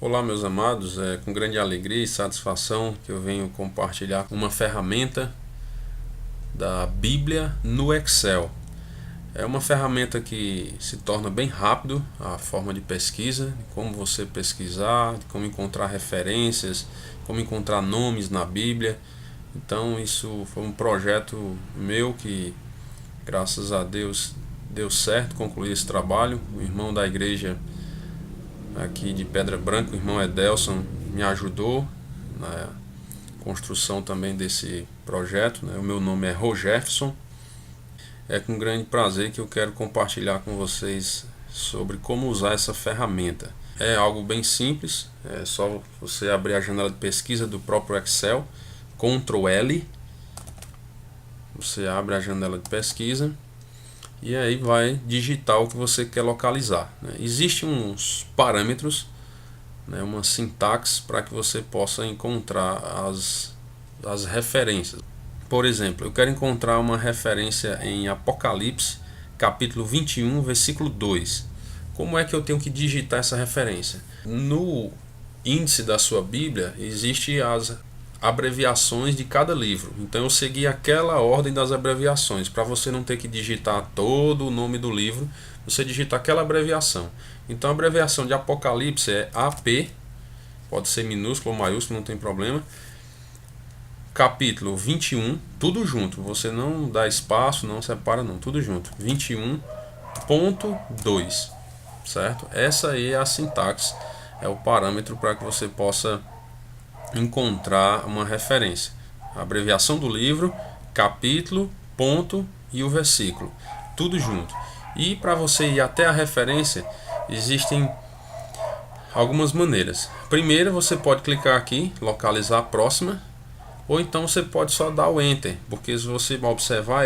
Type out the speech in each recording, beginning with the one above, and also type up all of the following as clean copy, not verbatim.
Olá, meus amados, é com grande alegria e satisfação que eu venho compartilhar uma ferramenta da Bíblia no Excel. É uma ferramenta que se torna bem rápido a forma de pesquisa, de como você pesquisar, de como encontrar referências, como encontrar nomes na Bíblia. Então isso foi um projeto meu que, graças a Deus, deu certo concluir esse trabalho. O irmão da igreja aqui de Pedra Branca, o irmão Edelson, me ajudou na construção também desse projeto, né? O meu nome é Rogerson. É com grande prazer que eu quero compartilhar com vocês sobre como usar essa ferramenta. É algo bem simples, é só você abrir a janela de pesquisa do próprio Excel, Ctrl L, você abre a janela de pesquisa e aí vai digitar o que você quer localizar, né? Existem uns parâmetros, né, uma sintaxe para que você possa encontrar as referências. Por exemplo, eu quero encontrar uma referência em Apocalipse, capítulo 21, versículo 2. Como é que eu tenho que digitar essa referência? No índice da sua Bíblia, existem as abreviações de cada livro. Então eu segui aquela ordem das abreviações, para você não ter que digitar todo o nome do livro, você digita aquela abreviação. Então a abreviação de Apocalipse é AP, pode ser minúsculo ou maiúsculo, não tem problema. Capítulo 21, tudo junto, você não dá espaço, não separa não, tudo junto. 21.2, certo? Essa aí é a sintaxe, é o parâmetro para que você possa encontrar uma referência. A abreviação do livro, capítulo, ponto e o versículo, tudo junto. E para você ir até a referência, existem algumas maneiras. Primeiro, você pode clicar aqui, localizar a próxima, ou então você pode só dar o Enter, porque se você observar,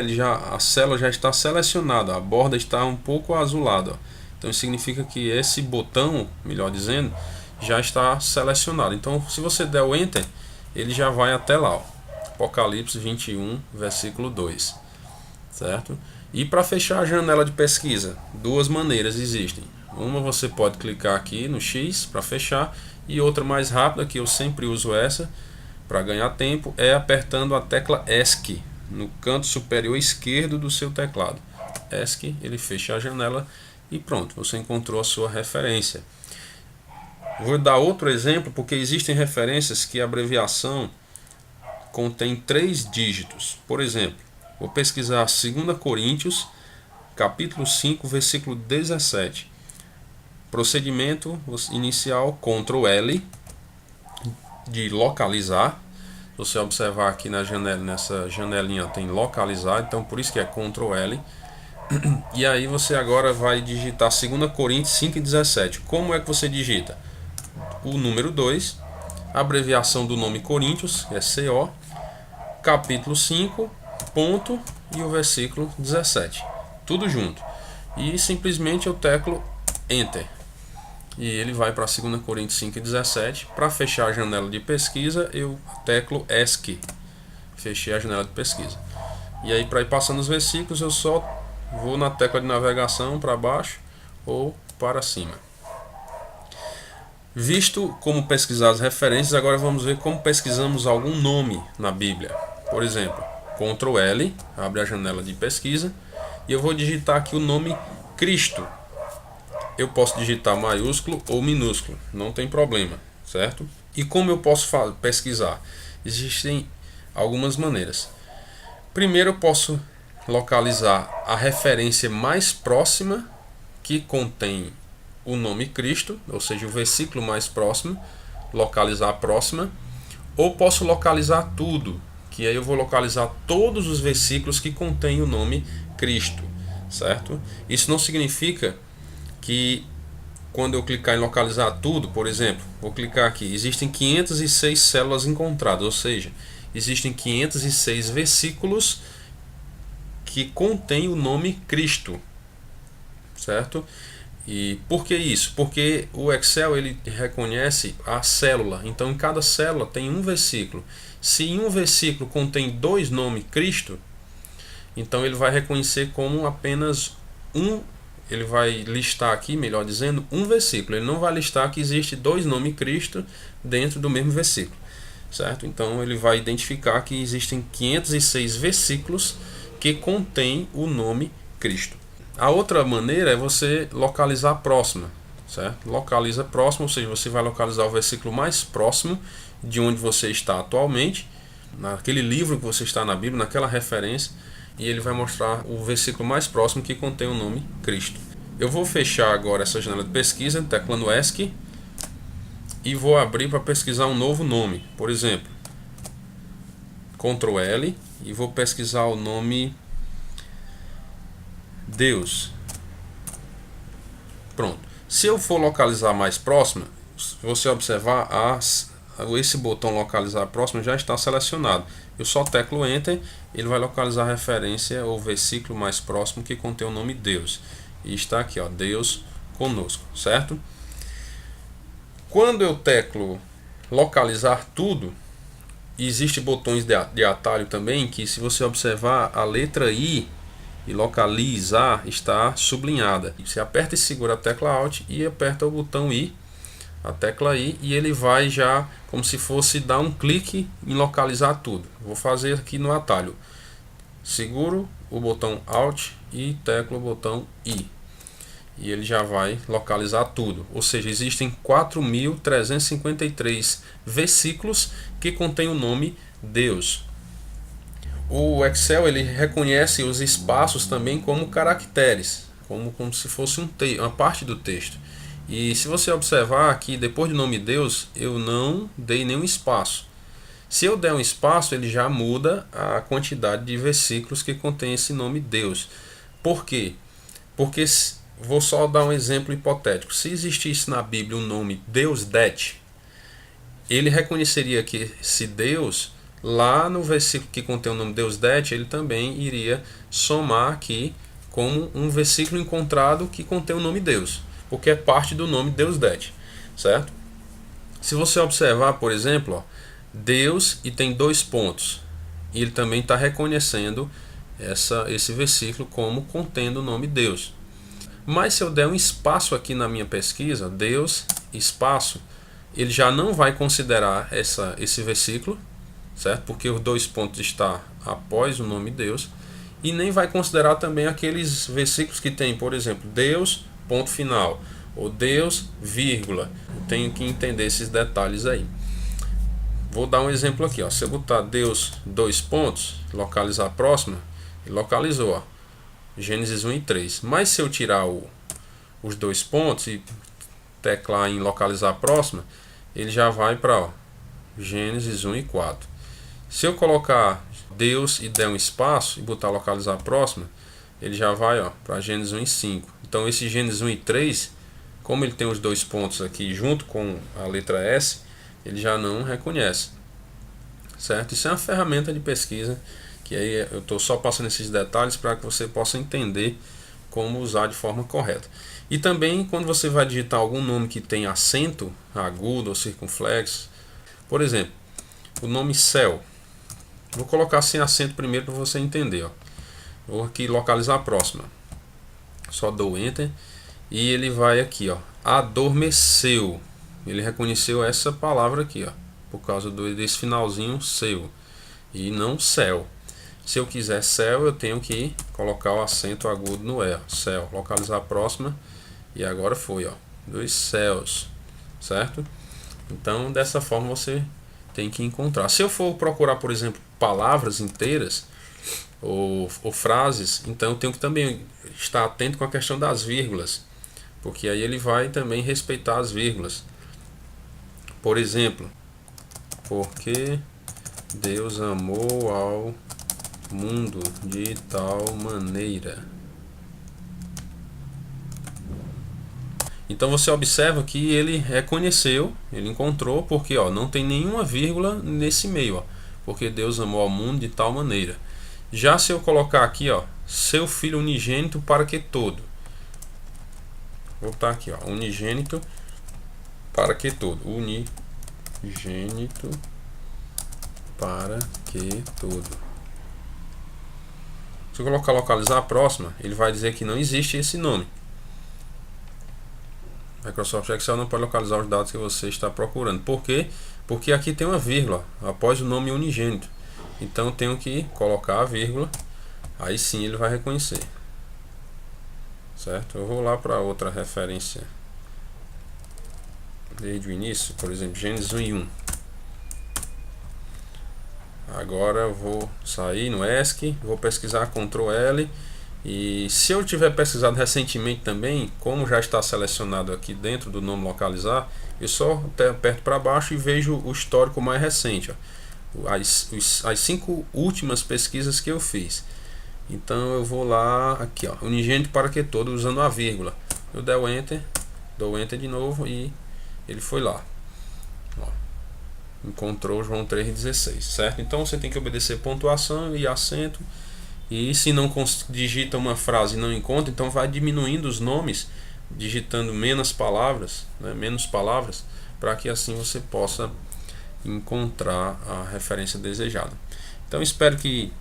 a célula já está selecionada, a borda está um pouco azulada. Então isso significa que esse botão, melhor dizendo, já está selecionado. Então se você der o Enter, ele já vai até lá, ó. Apocalipse 21, versículo 2, certo? E para fechar a janela de pesquisa, duas maneiras existem. Uma, você pode clicar aqui no X para fechar, e outra mais rápida, que eu sempre uso essa para ganhar tempo, é apertando a tecla ESC no canto superior esquerdo do seu teclado. ESC, ele fecha a janela e pronto, você encontrou a sua referência. Vou dar outro exemplo, porque existem referências que a abreviação contém 3 dígitos. Por exemplo, vou pesquisar 2 Coríntios, capítulo 5, versículo 17. Procedimento inicial, Ctrl L, de localizar. Se você observar aqui na janela, nessa janelinha tem localizar, então por isso que é Ctrl L. E aí você agora vai digitar 2 Coríntios 5,17. Como é que você digita? O número 2, a abreviação do nome Coríntios, que é CO, capítulo 5, ponto e o versículo 17. Tudo junto. E simplesmente eu teclo Enter. E ele vai para 2 Coríntios 5,17. Para fechar a janela de pesquisa, eu teclo ESC. Fechei a janela de pesquisa. E aí, para ir passando os versículos, eu só vou na tecla de navegação para baixo ou para cima. Visto como pesquisar as referências, agora vamos ver como pesquisamos algum nome na Bíblia. Por exemplo, Ctrl L, abre a janela de pesquisa, e eu vou digitar aqui o nome Cristo. Eu posso digitar maiúsculo ou minúsculo, não tem problema, certo? E como eu posso pesquisar? Existem algumas maneiras. Primeiro, eu posso localizar a referência mais próxima que contém o nome Cristo, ou seja, o versículo mais próximo, localizar a próxima, ou posso localizar tudo, que aí eu vou localizar todos os versículos que contêm o nome Cristo, certo? Isso não significa que quando eu clicar em localizar tudo, por exemplo, vou clicar aqui, existem 506 células encontradas, ou seja, existem 506 versículos que contêm o nome Cristo, certo? E por que isso? Porque o Excel ele reconhece a célula, então em cada célula tem um versículo. Se em um versículo contém 2 nomes Cristo, então ele vai reconhecer como apenas um ele vai listar aqui, melhor dizendo, um versículo. Ele não vai listar que existe dois nomes Cristo dentro do mesmo versículo, certo? Então ele vai identificar que existem 506 versículos que contêm o nome Cristo. A outra maneira é você localizar próxima, certo? Localiza próximo, ou seja, você vai localizar o versículo mais próximo de onde você está atualmente, naquele livro que você está na Bíblia, naquela referência, e ele vai mostrar o versículo mais próximo que contém o nome Cristo. Eu vou fechar agora essa janela de pesquisa, teclando ESC, e vou abrir para pesquisar um novo nome. Por exemplo, Ctrl L, e vou pesquisar o nome Deus. Pronto. Se eu for localizar mais próximo, se você observar, esse botão localizar próximo já está selecionado. Eu só teclo Enter, ele vai localizar a referência ou versículo mais próximo que contém o nome Deus. E está aqui, ó, Deus conosco, certo? Quando eu teclo localizar tudo, existe botões de atalho também, que se você observar, a letra I e localizar está sublinhada. Você aperta e segura a tecla Alt e aperta o botão I, a tecla I, e ele vai já como se fosse dar um clique em localizar tudo. Vou fazer aqui no atalho. Seguro o botão Alt e teclo o botão I. E ele já vai localizar tudo. Ou seja, existem 4.353 versículos que contêm o nome Deus. O Excel ele reconhece os espaços também como caracteres, como se fosse uma parte do texto. E se você observar aqui, depois do nome Deus, eu não dei nenhum espaço. Se eu der um espaço, ele já muda a quantidade de versículos que contém esse nome Deus. Por quê? Porque, vou só dar um exemplo hipotético. Se existisse na Bíblia um nome Deus Det, ele reconheceria que esse Deus, lá no versículo que contém o nome Deus Det, ele também iria somar aqui como um versículo encontrado que contém o nome Deus, porque é parte do nome Deus Det, certo? Se você observar, por exemplo, ó, Deus e tem dois pontos, e ele também está reconhecendo esse versículo como contendo o nome Deus. Mas se eu der um espaço aqui na minha pesquisa, Deus, espaço, ele já não vai considerar esse versículo, certo? Porque os dois pontos está após o nome Deus, e nem vai considerar também aqueles versículos que tem, por exemplo, Deus, ponto final, ou Deus, vírgula. Eu tenho que entender esses detalhes aí. Vou dar um exemplo aqui, ó. Se eu botar Deus, dois pontos, localizar próxima, ele localizou, ó, Gênesis 1 e 3. Mas se eu tirar os dois pontos e teclar em localizar próxima, ele já vai para Gênesis 1 e 4. Se eu colocar Deus e der um espaço e botar localizar próxima, ele já vai para Gênesis 1 e 5. Então esse Gênesis 1 e 3, como ele tem os dois pontos aqui junto com a letra S, ele já não reconhece, certo? Isso é uma ferramenta de pesquisa que aí eu estou só passando esses detalhes para que você possa entender como usar de forma correta. E também quando você vai digitar algum nome que tem acento agudo ou circunflexo, por exemplo, o nome céu, vou colocar sem acento primeiro para você entender, ó. Vou aqui localizar a próxima, só dou Enter e ele vai aqui, ó, adormeceu. Ele reconheceu essa palavra aqui, ó, por causa desse finalzinho seu e não céu. Se eu quiser céu, eu tenho que colocar o acento agudo no E, céu, localizar a próxima, e agora foi, ó, dos céus, certo? Então dessa forma você tem que encontrar. Se eu for procurar, por exemplo, palavras inteiras ou frases, então eu tenho que também estar atento com a questão das vírgulas, porque aí ele vai também respeitar as vírgulas. Por exemplo, porque Deus amou ao mundo de tal maneira. Então você observa que ele reconheceu, ele encontrou, porque não tem nenhuma vírgula nesse meio, porque Deus amou ao mundo de tal maneira. Já se eu colocar aqui, seu filho unigênito para que todo, vou botar aqui, unigênito para que todo, unigênito para que todo. Se eu colocar localizar a próxima, ele vai dizer que não existe esse nome, Microsoft Excel não pode localizar os dados que você está procurando. Por quê? Porque aqui tem uma vírgula após o nome unigênito. Então tenho que colocar a vírgula, aí sim ele vai reconhecer. Certo? Eu vou lá para outra referência desde o início, por exemplo, Gênesis 1 e 1. Agora eu vou sair no ESC, vou pesquisar Ctrl L. E se eu tiver pesquisado recentemente também, como já está selecionado aqui dentro do nome localizar, eu só aperto para baixo e vejo o histórico mais recente, ó. As 5 últimas pesquisas que eu fiz. Então eu vou lá, aqui ó, unigênito para que todo, usando a vírgula. Eu dou Enter de novo e ele foi lá. Ó, encontrou João 3,16, certo? Então você tem que obedecer pontuação e acento. E se não digita uma frase e não encontra, então vai diminuindo os nomes, digitando menos palavras, para que assim você possa encontrar a referência desejada. Então espero que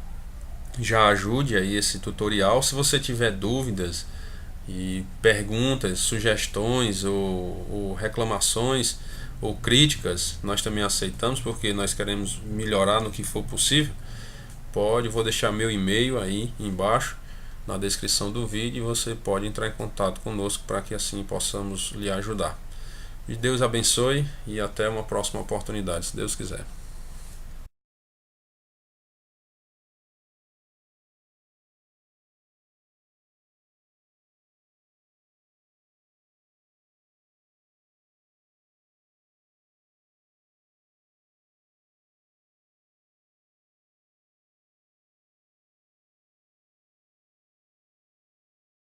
já ajude aí esse tutorial. Se você tiver dúvidas e perguntas, sugestões ou reclamações ou críticas, nós também aceitamos, porque nós queremos melhorar no que for possível. Vou deixar meu e-mail aí embaixo na descrição do vídeo e você pode entrar em contato conosco para que assim possamos lhe ajudar. Que Deus abençoe e até uma próxima oportunidade, se Deus quiser.